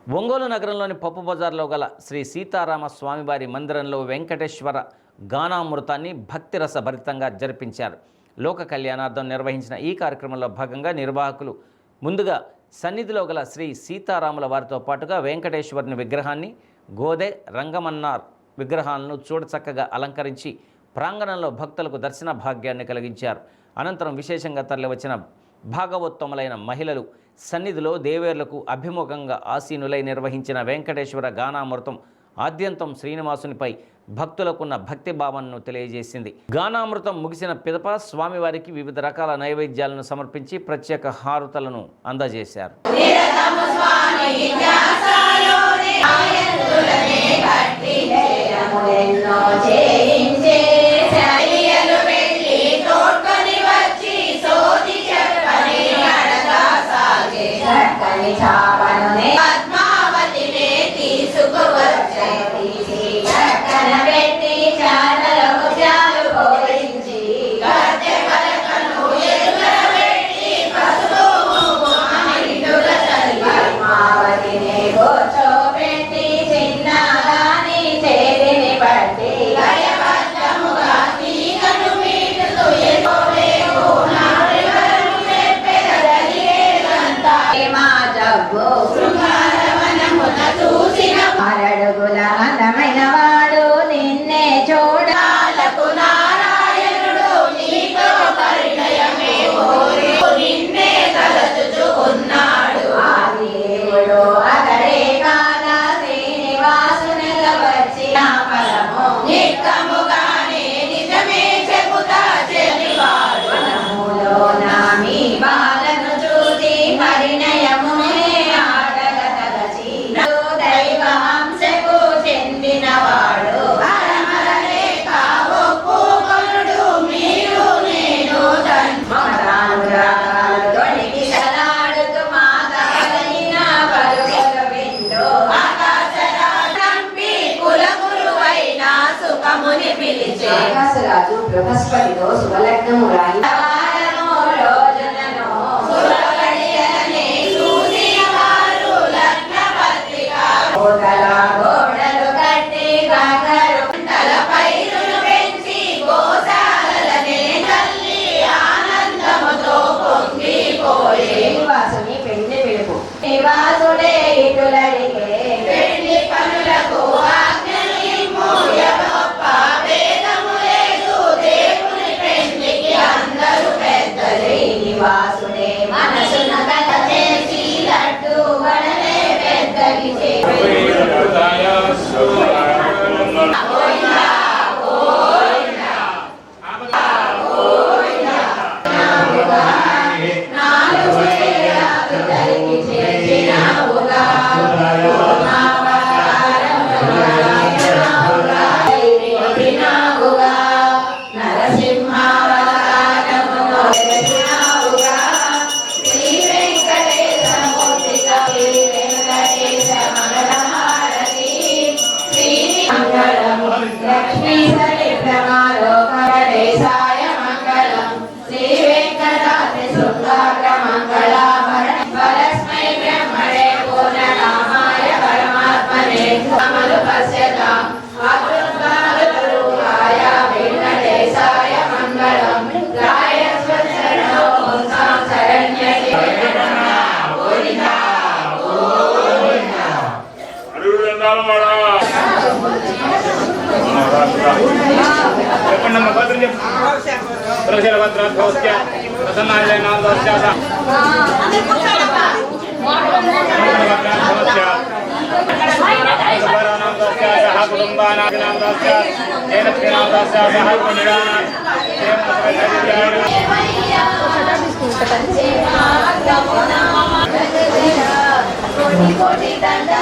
ఒంగోలు నగరంలోని పప్పు బజార్లో గల శ్రీ సీతారామ స్వామివారి మందిరంలో వెంకటేశ్వర గానామృతాన్ని భక్తిరస భరితంగా జరిపించారు. లోక కళ్యాణార్థం నిర్వహించిన ఈ కార్యక్రమంలో భాగంగా నిర్వాహకులు ముందుగా సన్నిధిలో గల శ్రీ సీతారాముల వారితో పాటుగా వెంకటేశ్వరుని విగ్రహాన్ని, గోదె, రంగమన్నార్ విగ్రహాలను చూడచక్కగా అలంకరించి ప్రాంగణంలో భక్తులకు దర్శన భాగ్యాన్ని కలిగించారు. అనంతరం విశేషంగా తరలివచ్చిన భాగవోత్తములైన మహిళలు సన్నిధిలో దేవేర్లకు అభిముఖంగా ఆసీనులై నిర్వహించిన వెంకటేశ్వర గానామృతం ఆద్యంతం శ్రీనివాసునిపై భక్తులకున్న భక్తి భావనను తెలియజేసింది. గానామృతం ముగిసిన పిదప స్వామివారికి వివిధ రకాల నైవేద్యాలను సమర్పించి ప్రత్యేక హారతులను అందజేశారు. ఆకాశరాజు బృహస్పతితో శుభలగ్నము రాయి శ్రీనివాసుని పెళ్లి పిలుపు నివాసుడే ఇటులడిగే పెళ్లి పనులకు వాసుడే మనసున కథ చేసి లడ్డు వడలే పెద్దకి లక్ష్మీ సరిప్రమాలోకరేశాయ మంగళం శ్రీ వెంకటాద్రి శృంగాగ్ర మంగళాభరణ వరస్మై బ్రహ్మణే పూర్ణనామాయ పరమాత్మనే అమలు పశ్యతాం అకృత్వాయ వెంకటేశాయ మంగళం రాయస్వశరణో పుంసాం శరణ్యే కోటి దండ